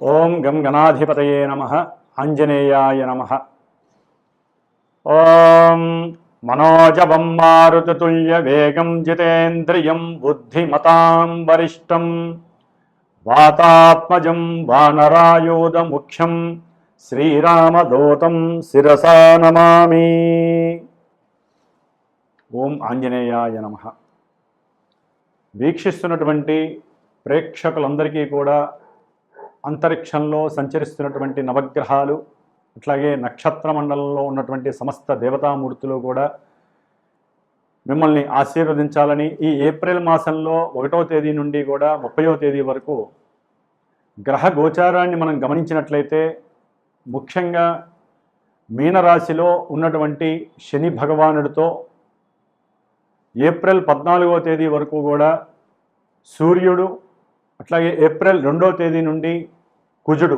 ఓం గం గణాధిపతయే నమః. ఆంజనేయాయ నమః. ఓం మనోజవం మారుతతుల్య వేగం జితేంద్రియం బుద్ధిమతాం వరిష్టం వాతాత్మజం వానరాయూధ ముఖ్యం శ్రీరామదూతం శిరసా నమామి. ఓం ఆంజనేయాయ నమః. వీక్షిస్తున్నటువంటి ప్రేక్షకులందరికీ కూడా అంతరిక్షంలో సంచరిస్తున్నటువంటి నవగ్రహాలు, అట్లాగే నక్షత్ర మండలంలో ఉన్నటువంటి సమస్త దేవతామూర్తులు కూడా మిమ్మల్ని ఆశీర్వదించాలని ఈ ఏప్రిల్ మాసంలో 1వ తేదీ నుండి కూడా 30వ తేదీ వరకు గ్రహ గోచారాన్ని మనం గమనించినట్లయితే ముఖ్యంగా మీనరాశిలో ఉన్నటువంటి శని భగవానుడితో ఏప్రిల్ 14వ తేదీ వరకు కూడా సూర్యుడు, అట్లాగే ఏప్రిల్ 2వ తేదీ నుండి కుజుడు,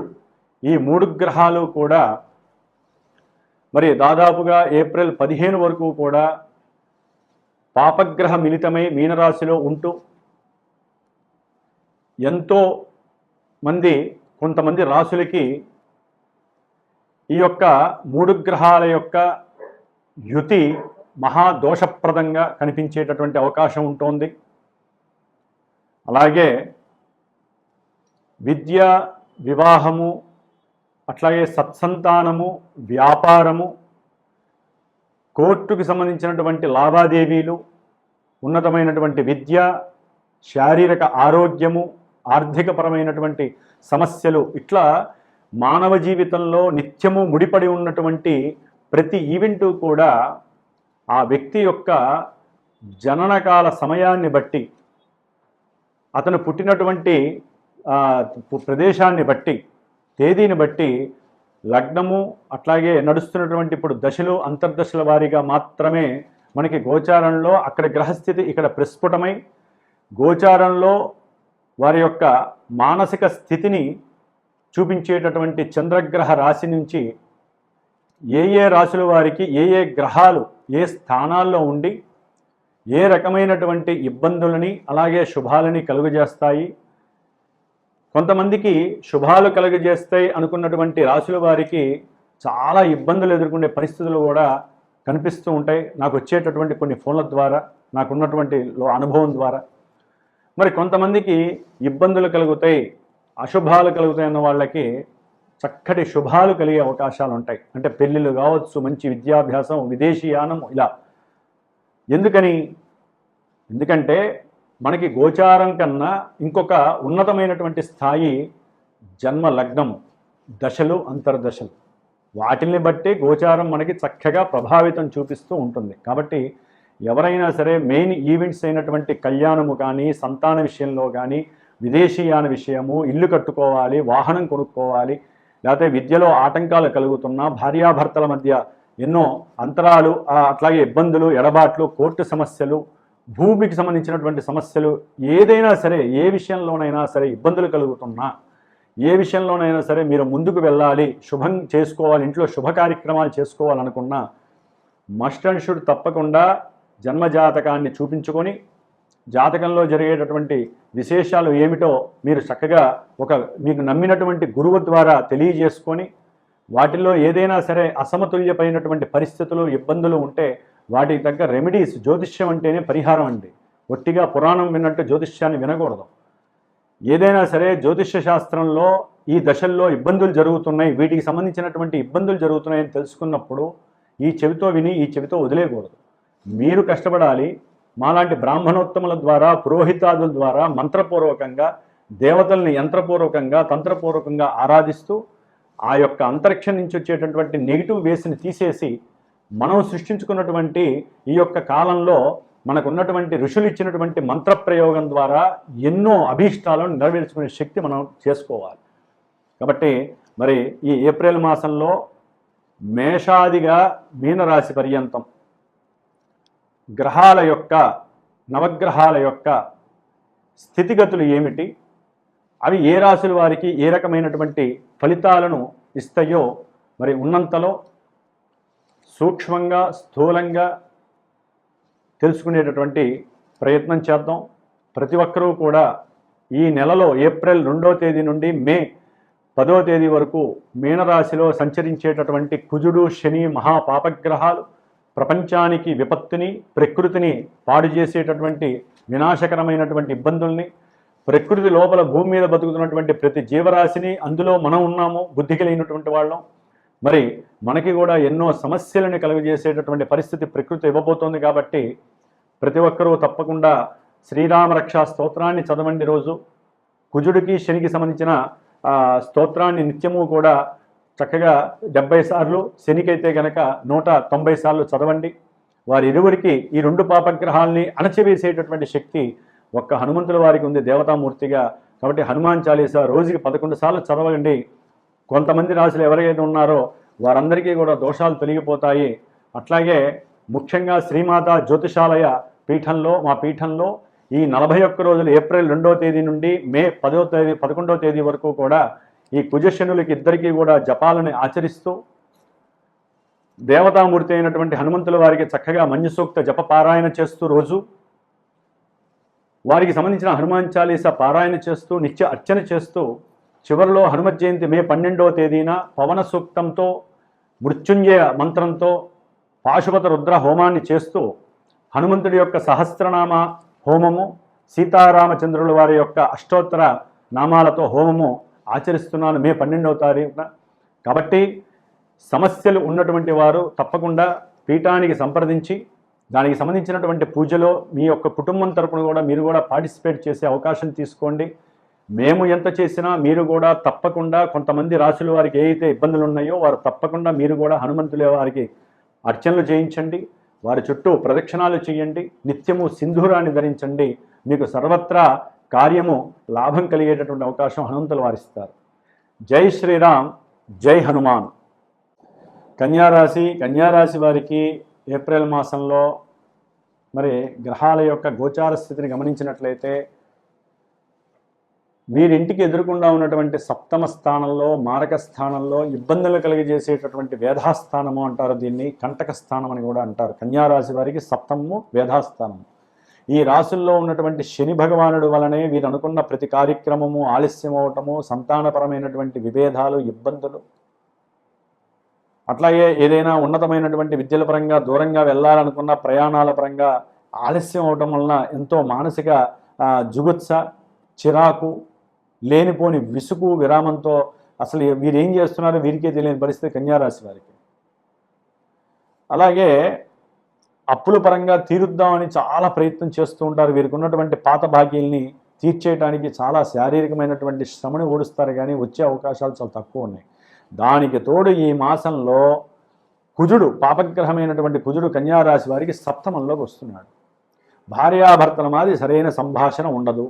ఈ 3 గ్రహాలు కూడా మరి దాదాపుగా ఏప్రిల్ 15 వరకు కూడా పాపగ్రహ మిళితమై మీనరాశిలో ఉంటూ ఎంతో మంది కొంతమంది రాశులకి ఈ యొక్క 3 గ్రహాల యొక్క యుతి మహాదోషప్రదంగా కనిపించేటటువంటి అవకాశం ఉంటుంది. అలాగే విద్య, వివాహము, అట్లాగే సత్సంతానము, వ్యాపారము, కోర్టుకు సంబంధించినటువంటి లావాదేవీలు, ఉన్నతమైనటువంటి విద్య, శారీరక ఆరోగ్యము, ఆర్థికపరమైనటువంటి సమస్యలు, ఇట్లా మానవ జీవితంలో నిత్యము ముడిపడి ఉన్నటువంటి ప్రతి ఈవెంటు కూడా ఆ వ్యక్తి యొక్క జననకాల సమయాన్ని బట్టి, అతను పుట్టినటువంటి ప్రదేశాన్ని బట్టి, తేదీని బట్టి లగ్నము, అట్లాగే నడుస్తున్నటువంటి ఇప్పుడు దశలు, అంతర్దశల వారీగా మాత్రమే మనకి గోచారంలో అక్కడ గ్రహస్థితి ఇక్కడ ప్రస్ఫుటమై గోచారంలో వారి యొక్క మానసిక స్థితిని చూపించేటటువంటి చంద్రగ్రహ రాశి నుంచి ఏ ఏ రాశుల వారికి ఏ ఏ గ్రహాలు ఏ స్థానాల్లో ఉండి ఏ రకమైనటువంటి ఇబ్బందులని అలాగే శుభాలని కలుగజేస్తాయి, కొంతమందికి శుభాలు కలుగజేస్తాయి అనుకున్నటువంటి రాశుల వారికి చాలా ఇబ్బందులు ఎదుర్కొనే పరిస్థితులు కూడా కనిపిస్తూ ఉంటాయి నాకు వచ్చేటటువంటి కొన్ని ఫోన్ల ద్వారా, నాకున్నటువంటి అనుభవం ద్వారా. మరి కొంతమందికి ఇబ్బందులు కలుగుతాయి, అశుభాలు కలుగుతాయి అన్న వాళ్ళకి చక్కటి శుభాలు కలిగే అవకాశాలు ఉంటాయి. అంటే పెళ్ళిళ్ళు కావచ్చు, మంచి విద్యాభ్యాసం, విదేశీయానం, ఇలా. ఎందుకంటే మనకి గోచారం కన్నా ఇంకొక ఉన్నతమైనటువంటి స్థాయి జన్మ లగ్నము, దశలు, అంతర్దశలు. వాటిని బట్టి గోచారం మనకి చక్కగా ప్రభావితం చూపిస్తూ ఉంటుంది. కాబట్టి ఎవరైనా సరే మెయిన్ ఈవెంట్స్ అయినటువంటి కళ్యాణము కానీ, సంతాన విషయంలో కానీ, విదేశీయాన విషయము, ఇల్లు కట్టుకోవాలి, వాహనం కొనుక్కోవాలి, లేకపోతే విద్యలో ఆటంకాలు కలుగుతున్నా, భార్యాభర్తల మధ్య ఎన్నో అంతరాలు, అట్లాగే ఇబ్బందులు, ఎడబాట్లు, కోర్టు సమస్యలు, భూమికి సంబంధించినటువంటి సమస్యలు, ఏదైనా సరే, ఏ విషయంలోనైనా సరే ఇబ్బందులు కలుగుతున్నా, ఏ విషయంలోనైనా సరే మీరు ముందుకు వెళ్ళాలి, శుభం చేసుకోవాలి, ఇంట్లో శుభ కార్యక్రమాలు చేసుకోవాలనుకున్నా మస్ట్ అండ్ షుడ్ తప్పకుండా జన్మజాతకాన్ని చూపించుకొని జాతకంలో జరిగేటటువంటి విశేషాలు ఏమిటో మీరు చక్కగా మీకు నమ్మినటువంటి గురువు ద్వారా తెలియజేసుకొని వాటిల్లో ఏదైనా సరే అసమతుల్యమైనటువంటి పరిస్థితులు, ఇబ్బందులు ఉంటే వాటికి తగ్గ రెమెడీస్. జ్యోతిష్యం అంటేనే పరిహారం అండి. ఒట్టిగా పురాణం విన్నట్టు జ్యోతిష్యాన్ని వినకూడదు. ఏదైనా సరే జ్యోతిష్య శాస్త్రంలో ఈ దశల్లో ఇబ్బందులు జరుగుతున్నాయి, వీటికి సంబంధించినటువంటి ఇబ్బందులు జరుగుతున్నాయని తెలుసుకున్నప్పుడు ఈ చెవితో విని ఈ చెవితో వదిలేయకూడదు. మీరు కష్టపడాలి. మాలాంటి బ్రాహ్మణోత్తముల ద్వారా, పురోహితాదుల ద్వారా మంత్రపూర్వకంగా దేవతల్ని యంత్రపూర్వకంగా, తంత్రపూర్వకంగా ఆరాధిస్తూ ఆ యొక్క అంతరిక్షం నుంచి వచ్చేటటువంటి నెగిటివ్ వేస్ని తీసేసి మనం సృష్టించుకున్నటువంటి ఈ యొక్క కాలంలో మనకున్నటువంటి ఋషులు ఇచ్చినటువంటి మంత్రప్రయోగం ద్వారా ఎన్నో అభీష్టాలను నెరవేర్చుకునే శక్తి మనం చేసుకోవాలి. కాబట్టి మరి ఈ ఏప్రిల్ మాసంలో మేషాదిగా మీనరాశి పర్యంతం గ్రహాల యొక్క, నవగ్రహాల యొక్క స్థితిగతులు ఏమిటి, అవి ఏ రాశుల వారికి ఏ రకమైనటువంటి ఫలితాలను ఇస్తాయో మరి ఉన్నంతలో సూక్ష్మంగా, స్థూలంగా తెలుసుకునేటటువంటి ప్రయత్నం చేద్దాం. ప్రతి ఒక్కరూ కూడా ఈ నెలలో ఏప్రిల్ 2వ తేదీ నుండి మే 10వ తేదీ వరకు మీనరాశిలో సంచరించేటటువంటి కుజుడు శని మహాపాపగ్రహాలు ప్రపంచానికి విపత్తుని ప్రకృతిని పాడు చేసేటటువంటి వినాశకరమైనటువంటి ఇబ్బందుల్ని ప్రకృతి లోపల భూమి మీద బతుకుతున్నటువంటి ప్రతి జీవరాశిని అందులో మనం ఉన్నాము బుద్ధి కలిగినటువంటి వాళ్ళం మరి మనకి కూడా ఎన్నో సమస్యలను కలుగజేసేటటువంటి పరిస్థితి ప్రకృతి ఇవ్వబోతోంది కాబట్టి ప్రతి ఒక్కరూ తప్పకుండా శ్రీరామ రక్షా స్తోత్రాన్ని చదవండి. రోజు కుజుడికి శనికి సంబంధించిన స్తోత్రాన్ని నిత్యము కూడా చక్కగా 70 సార్లు, శనికైతే గనక 190 సార్లు చదవండి. వారి ఇరువురికి ఈ 2 పాపగ్రహాల్ని అణచివేసేటటువంటి శక్తి ఒక్క హనుమంతుల వారికి ఉంది దేవతామూర్తిగా. కాబట్టి హనుమాన్ చాలీసా రోజుకి 11 సార్లు చదవండి. కొంతమంది రాశులు ఎవరైతే ఉన్నారో వారందరికీ కూడా దోషాలు తొలగిపోతాయి. అట్లాగే ముఖ్యంగా శ్రీమాత జ్యోతిషాలయ పీఠంలో మా పీఠంలో ఈ 41 రోజులు ఏప్రిల్ 2వ తేదీ నుండి మే 11వ తేదీ వరకు కూడా ఈ కుజశనులకి ఇద్దరికీ కూడా జపాలను ఆచరిస్తూ దేవతామూర్తి అయినటువంటి హనుమంతుల వారికి చక్కగా మంజు సూక్త జప పారాయణ చేస్తూ రోజు వారికి సంబంధించిన హనుమాన్ చాలీసా పారాయణ చేస్తూ నిత్య అర్చన చేస్తూ చివరిలో హనుమత్ జయంతి మే 12వ తేదీన పవన సూక్తంతో మృత్యుంజయ మంత్రంతో పాశుపత రుద్ర హోమాన్ని చేస్తూ హనుమంతుడి యొక్క సహస్రనామ హోమము సీతారామచంద్రుల వారి యొక్క అష్టోత్తర నామాలతో హోమము ఆచరిస్తున్నాను మే 12వ తారీఖున. కాబట్టి సమస్యలు ఉన్నటువంటి వారు తప్పకుండా పీఠానికి సంప్రదించి దానికి సంబంధించినటువంటి పూజలో మీ యొక్క కుటుంబం తరపున కూడా మీరు కూడా పార్టిసిపేట్ చేసే అవకాశం తీసుకోండి. మేము ఎంత చేసినా మీరు కూడా తప్పకుండా కొంతమంది రాశుల వారికి ఏ అయితే ఇబ్బందులు ఉన్నాయో వారు తప్పకుండా మీరు కూడా హనుమంతుల వారికి అర్చనలు చేయించండి, వారి చుట్టూ ప్రదక్షిణాలు చేయండి, నిత్యము సింధూరాన్ని ధరించండి. మీకు సర్వత్రా కార్యము లాభం కలిగేటటువంటి అవకాశం హనుమంతులు వారిస్తారు. జై శ్రీరామ్, జై హనుమాన్. కన్యారాశి వారికి ఏప్రిల్ మాసంలో మరి గ్రహాల యొక్క గోచార స్థితిని గమనించినట్లయితే వీరింటికి ఎదురుకుండా ఉన్నటువంటి సప్తమ స్థానంలో మారక స్థానంలో ఇబ్బందులు కలిగజేసేటటువంటి వేధాస్థానము అంటారు, దీన్ని కంటక స్థానం అని కూడా అంటారు. కన్యారాశి వారికి సప్తమము వేధాస్థానము. ఈ రాశుల్లో ఉన్నటువంటి శని భగవానుడు వలనే వీరు అనుకున్న ప్రతి కార్యక్రమము ఆలస్యం అవటము, సంతానపరమైనటువంటి విభేదాలు, ఇబ్బందులు, అట్లాగే ఏదైనా ఉన్నతమైనటువంటి విద్యల పరంగా దూరంగా వెళ్ళాలనుకున్న ప్రయాణాల పరంగా ఆలస్యం అవటం వలన ఎంతో మానసిక జుగుత్స, చిరాకు, లేనిపోని విసుగు, విరామంతో అసలు వీరు ఏం చేస్తున్నారో వీరికే తెలియని పరిస్థితి కన్యారాశి వారికి. అలాగే అప్పుల పరంగా తీరుద్దామని చాలా ప్రయత్నం చేస్తూ ఉంటారు. వీరికి ఉన్నటువంటి పాత బాకీల్ని తీర్చేయడానికి చాలా శారీరకమైనటువంటి శ్రమని ఓడిస్తారు, కానీ వచ్చే అవకాశాలు చాలా తక్కువ ఉన్నాయి. దానికి తోడు ఈ మాసంలో కుజుడు, పాపగ్రహమైనటువంటి కుజుడు కన్యారాశి వారికి సప్తమంలోకి వస్తున్నాడు. భార్యాభర్తల మాది సరైన సంభాషణ ఉండదు.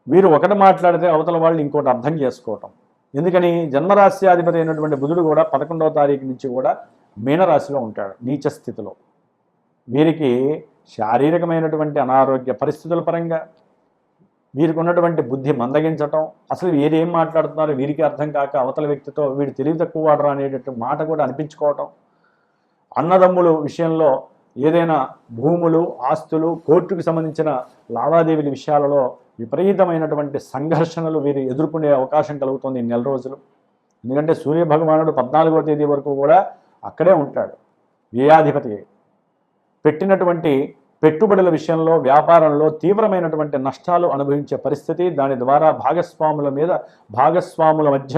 వీరు ఒకటి మాట్లాడితే అవతల వాళ్ళు ఇంకోటి అర్థం చేసుకోవటం. ఎందుకని జన్మరాశ్యాధిపతి అయినటువంటి బుధుడు కూడా 11వ తారీఖు నుంచి కూడా మీనరాశిలో ఉంటాడు నీచ స్థితిలో. వీరికి శారీరకమైనటువంటి అనారోగ్య పరిస్థితుల పరంగా వీరికి ఉన్నటువంటి బుద్ధి మందగించటం, అసలు వీరేం మాట్లాడుతున్నారో వీరికి అర్థం కాక అవతల వ్యక్తితో వీడు తెలివి తక్కువ వాడరా అనేటటువంటి మాట కూడా అనిపించుకోవటం, అన్నదమ్ముల విషయంలో ఏదైనా భూములు, ఆస్తులు, కోర్టుకు సంబంధించిన లావాదేవీల విషయాలలో విపరీతమైనటువంటి సంఘర్షణలు వీరు ఎదుర్కొనే అవకాశం కలుగుతుంది ఈ నెల రోజులు. ఎందుకంటే సూర్యభగవానుడు 14వ తేదీ వరకు కూడా అక్కడే ఉంటాడు. వ్యయాధిపతి పెట్టినటువంటి పెట్టుబడుల విషయంలో, వ్యాపారంలో తీవ్రమైనటువంటి నష్టాలు అనుభవించే పరిస్థితి, దాని ద్వారా భాగస్వాముల మధ్య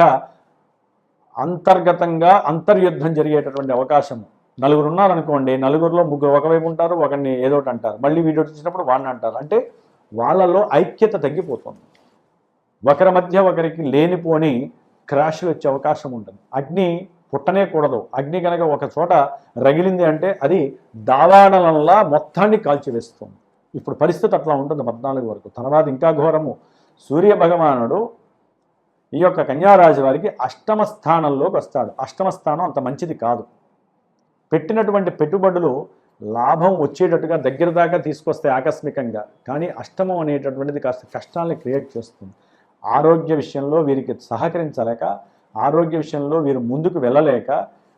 అంతర్గతంగా అంతర్యుద్ధం జరిగేటటువంటి అవకాశం. నలుగురు ఉన్నారనుకోండి, నలుగురిలో ముగ్గురు ఒకవైపు ఉంటారు, ఒకరిని ఏదోటి అంటారు, మళ్ళీ వీడియో వచ్చినప్పుడు వాడిని అంటారు. అంటే వాళ్ళలో ఐక్యత తగ్గిపోతుంది. ఒకరి మధ్య ఒకరికి లేనిపోని క్రాష్లు వచ్చే అవకాశం ఉంటుంది. అగ్ని పుట్టనే కూడదు. అగ్ని కనుక ఒక చోట రగిలింది అంటే అది దావానలంలా మొత్తాన్ని కాల్చివేస్తుంది. ఇప్పుడు పరిస్థితి అట్లా ఉంటుంది 14 వరకు. తర్వాత ఇంకా ఘోరము. సూర్య భగవానుడు ఈ యొక్క కన్యారాశి వారికి అష్టమ స్థానంలోకి వస్తాడు. అష్టమ స్థానం అంత మంచిది కాదు. పెట్టినటువంటి పెట్టుబడులు లాభం వచ్చేటట్టుగా దగ్గర దాకా తీసుకొస్తే ఆకస్మికంగా, కానీ అష్టమం అనేటటువంటిది కాస్త కష్టాలని క్రియేట్ చేస్తుంది. ఆరోగ్య విషయంలో వీరికి సహకరించలేక, ఆరోగ్య విషయంలో వీరు ముందుకు వెళ్ళలేక,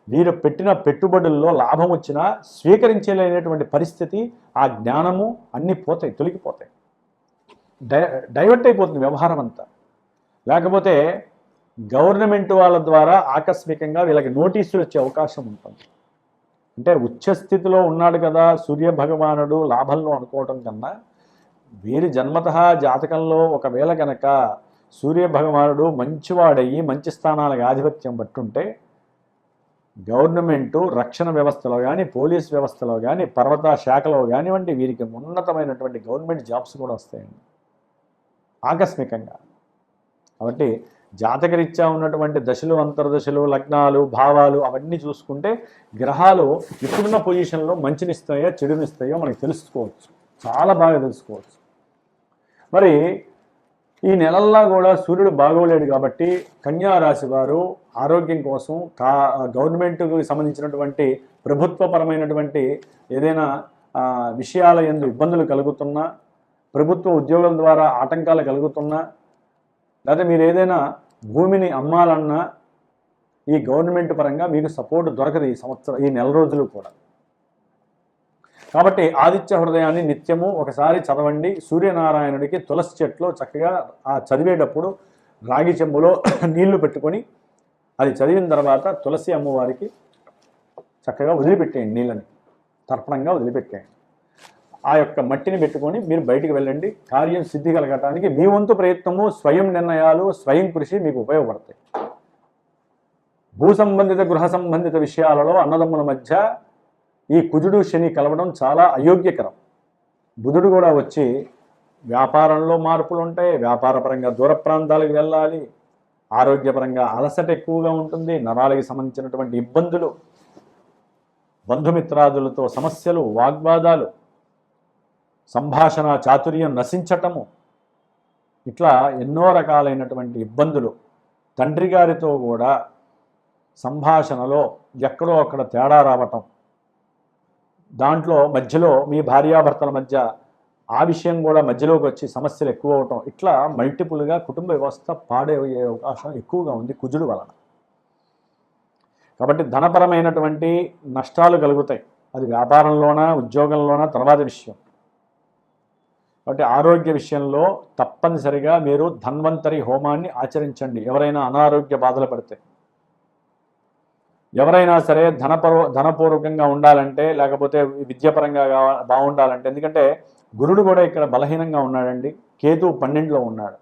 వీరు పెట్టిన పెట్టుబడుల్లో లాభం వచ్చినా స్వీకరించలేనటువంటి పరిస్థితి, ఆ జ్ఞానము అన్నీ పోతాయి, తొలగిపోతాయి, డైవర్ట్ అయిపోతుంది వ్యవహారం అంతా. లేకపోతే గవర్నమెంట్ వాళ్ళ ద్వారా ఆకస్మికంగా వీళ్ళకి నోటీసులు వచ్చే అవకాశం ఉంటుంది. అంటే ఉచ్చస్థితిలో ఉన్నాడు కదా సూర్య భగవానుడు లాభంలో అనుకోవటం కన్నా వీరి జన్మతః జాతకంలో ఒకవేళ కనుక సూర్య భగవానుడు మంచివాడయ్యి మంచి స్థానాలకు ఆధిపత్యం పట్టుంటే గవర్నమెంటు రక్షణ వ్యవస్థలో కానీ పోలీస్ వ్యవస్థలో కానీ పర్వత శాఖలో కానివ్వండి వీరికి ఉన్నతమైనటువంటి గవర్నమెంట్ జాబ్స్ కూడా వస్తాయండి ఆకస్మికంగా. కాబట్టి జాతకరీత్యా ఉన్నటువంటి దశలు అంతర్దశలు లగ్నాలు భావాలు అవన్నీ చూసుకుంటే గ్రహాలు ఇప్పుడున్న పొజిషన్లో మంచినిస్తాయో చెడునిస్తాయో మనకి తెలుసుకోవచ్చు, చాలా బాగా తెలుసుకోవచ్చు. మరి ఈ నెలల్లో కూడా సూర్యుడు బాగోలేడు కాబట్టి కన్యా రాశి వారు ఆరోగ్యం కోసం గవర్నమెంట్కి సంబంధించినటువంటి ప్రభుత్వపరమైనటువంటి ఏదైనా విషయాల యందు ఇబ్బందులు కలుగుతున్నా, ప్రభుత్వ ఉద్యోగం ద్వారా ఆటంకాలు కలుగుతున్నా, లేదా మీరు ఏదైనా భూమిని అమ్మాలన్నా ఈ గవర్నమెంట్ పరంగా మీకు సపోర్ట్ దొరకదు ఈ నెల రోజులు కూడా. కాబట్టి ఆదిత్య హృదయాన్ని నిత్యము ఒకసారి చదవండి. సూర్యనారాయణుడికి తులసి చెట్లో చక్కగా ఆ చదివేటప్పుడు రాగి చెంబులో నీళ్లు పెట్టుకొని అది చదివిన తర్వాత తులసి అమ్మవారికి చక్కగా వదిలిపెట్టేయండి, నీళ్ళని తర్పణంగా వదిలిపెట్టేయండి. ఆ యొక్క మట్టిని పెట్టుకొని మీరు బయటికి వెళ్ళండి. కార్యం సిద్ధి కలగటానికి మీ వంతు ప్రయత్నము, స్వయం నిర్ణయాలు, స్వయం కృషి మీకు ఉపయోగపడతాయి. భూ సంబంధిత గృహ సంబంధిత విషయాలలో అన్నదమ్ముల మధ్య ఈ కుజుడు శని కలవడం చాలా అయోగ్యకరం. బుధుడు కూడా వచ్చి వ్యాపారంలో మార్పులు ఉంటాయి, వ్యాపారపరంగా దూర ప్రాంతాలకు వెళ్ళాలి, ఆరోగ్యపరంగా అలసట ఎక్కువగా ఉంటుంది, నరాలకి సంబంధించినటువంటి ఇబ్బందులు, బంధుమిత్రాదులతో సమస్యలు, వాగ్వాదాలు, సంభాషణ చాతుర్యం నశించటము, ఇట్లా ఎన్నో రకాలైనటువంటి ఇబ్బందులు. తండ్రి గారితో కూడా సంభాషణలో ఎక్కడో అక్కడ తేడా రావటం, దాంట్లో మధ్యలో మీ భార్యాభర్తల మధ్య ఆ విషయం కూడా మధ్యలోకి వచ్చి సమస్యలు ఎక్కువ అవటం, ఇట్లా మల్టిపుల్గా కుటుంబ వ్యవస్థ పాడయ్యే అవకాశం ఎక్కువగా ఉంది కుజుడు వలన. కాబట్టి ధనపరమైనటువంటి నష్టాలు కలుగుతాయి, అది వ్యాపారంలోనా ఉద్యోగంలోనా తర్వాత విషయం. కాబట్టి ఆరోగ్య విషయంలో తప్పనిసరిగా మీరు ధన్వంతరి హోమాన్ని ఆచరించండి. ఎవరైనా అనారోగ్య బాధలు పడితే, ఎవరైనా సరే ధనపూర్వకంగా ఉండాలంటే, లేకపోతే విద్యాపరంగా బాగుండాలంటే, ఎందుకంటే గురుడు కూడా ఇక్కడ బలహీనంగా ఉన్నాడండి, కేతు 12లో ఉన్నాడు,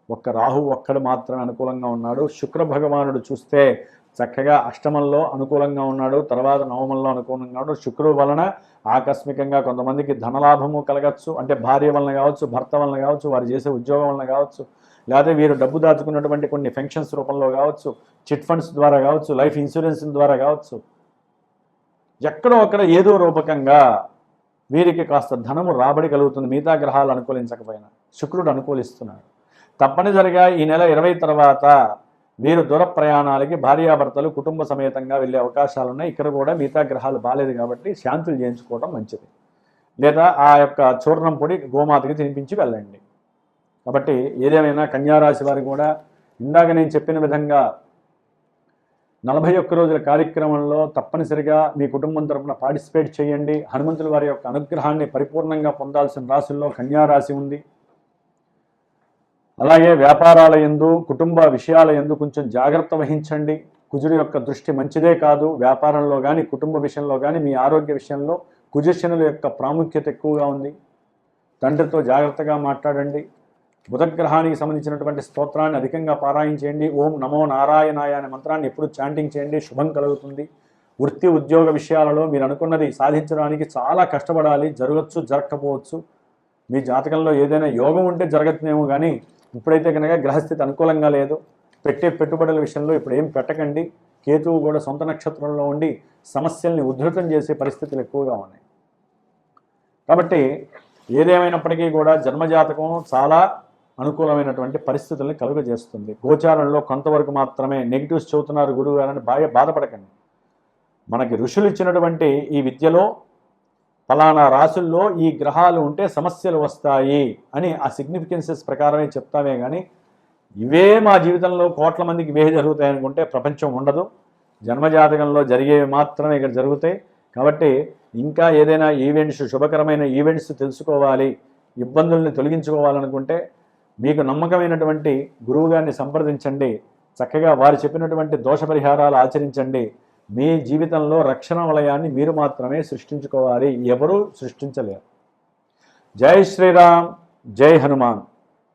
ఒక్క రాహు ఒక్కడు మాత్రమే అనుకూలంగా ఉన్నాడు. శుక్ర భగవానుడు చూస్తే చక్కగా అష్టమంలో అనుకూలంగా ఉన్నాడు, తర్వాత నవమంలో అనుకూలంగా ఉన్నాడు. శుక్రుడు వలన ఆకస్మికంగా కొంతమందికి ధనలాభము కలగచ్చు, అంటే భార్య వలన కావచ్చు, భర్త వలన కావచ్చు, వారు చేసే ఉద్యోగం వలన కావచ్చు, లేకపోతే వీరు డబ్బు దాచుకున్నటువంటి కొన్ని ఫెన్షన్స్ రూపంలో కావచ్చు, చిట్ ఫండ్స్ ద్వారా కావచ్చు, లైఫ్ ఇన్సూరెన్స్ ద్వారా కావచ్చు, ఎక్కడో అక్కడ ఏదో రూపకంగా వీరికి కాస్త ధనము రాబడి కలుగుతుంది. మిగతా గ్రహాలు అనుకూలించకపోయినా శుక్రుడు అనుకూలిస్తున్నాడు. తప్పనిసరిగా ఈ నెల 20 తర్వాత వీరు దూర ప్రయాణాలకి భార్యాభర్తలు కుటుంబ సమేతంగా వెళ్ళే అవకాశాలు ఉన్నాయి. ఇక్కడ కూడా మిగతా గ్రహాలు బాగాలేదు కాబట్టి శాంతులు చేయించుకోవడం మంచిది, లేదా ఆ యొక్క చూర్ణం పొడి గోమాతకి తినిపించి వెళ్ళండి. కాబట్టి ఏదేమైనా కన్యారాశి వారు కూడా ఇందాక నేను చెప్పిన విధంగా 41 రోజుల కార్యక్రమంలో తప్పనిసరిగా మీ కుటుంబం తరపున పార్టిసిపేట్ చేయండి. హనుమంతుల వారి యొక్క అనుగ్రహాన్ని పరిపూర్ణంగా పొందాల్సిన రాశుల్లో కన్యారాశి ఉంది. అలాగే వ్యాపారాల యందు కుటుంబ విషయాల యందు కొంచెం జాగ్రత్త వహించండి. కుజుడి యొక్క దృష్టి మంచిదే కాదు. వ్యాపారంలో కానీ కుటుంబ విషయంలో కానీ మీ ఆరోగ్య విషయంలో కుజశనుల యొక్క ప్రాముఖ్యత ఎక్కువగా ఉంది. తండ్రితో జాగ్రత్తగా మాట్లాడండి. బుధగ్రహానికి సంబంధించినటువంటి స్తోత్రాన్ని అధికంగా పారాయణ చేయండి. ఓం నమో నారాయణాయ అనే మంత్రాన్ని ఎప్పుడు చాంటింగ్ చేయండి, శుభం కలుగుతుంది. వృత్తి ఉద్యోగ విషయాలలో మీరు అనుకున్నది సాధించడానికి చాలా కష్టపడాలి, జరగచ్చు జరగకపోవచ్చు. మీ జాతకంలో ఏదైనా యోగం ఉంటే జరగచ్చునేమో, కానీ ఇప్పుడైతే కనుక గ్రహస్థితి అనుకూలంగా లేదు. పెట్టుబడుల విషయంలో ఇప్పుడు ఏం పెట్టకండి. కేతువు కూడా సొంత నక్షత్రంలో ఉండి సమస్యల్ని ఉధృతం చేసే పరిస్థితులు ఎక్కువగా ఉన్నాయి. కాబట్టి ఏదేమైనప్పటికీ కూడా జన్మజాతకం చాలా అనుకూలమైనటువంటి పరిస్థితుల్ని కలుగజేస్తుంది. గోచారంలో కొంతవరకు మాత్రమే నెగిటివ్స్ చెబుతున్నారు గురువు గారని బాధపడకండి. మనకి ఋషులు ఇచ్చినటువంటి ఈ విద్యలో ఫలానా రాశుల్లో ఈ గ్రహాలు ఉంటే సమస్యలు వస్తాయి అని ఆ సిగ్నిఫికెన్సెస్ ప్రకారమే చెప్తామే కానీ ఇవే మా జీవితంలో కోట్ల మందికి ఇవే జరుగుతాయి అనుకుంటే ప్రపంచం ఉండదు. జన్మజాతకంలో జరిగేవి మాత్రమే ఇక్కడ జరుగుతాయి. కాబట్టి ఇంకా ఏదైనా ఈవెంట్స్, శుభకరమైన ఈవెంట్స్ తెలుసుకోవాలి, ఇబ్బందుల్ని తొలగించుకోవాలనుకుంటే మీకు నమ్మకమైనటువంటి గురువుగారిని సంప్రదించండి. చక్కగా వారు చెప్పినటువంటి దోష పరిహారాలు ఆచరించండి. మీ జీవితంలో రక్షణ వలయాన్ని మీరు మాత్రమే సృష్టించుకోవాలి, ఎవరూ సృష్టించలేరు. జై శ్రీరామ్, జై హనుమాన్.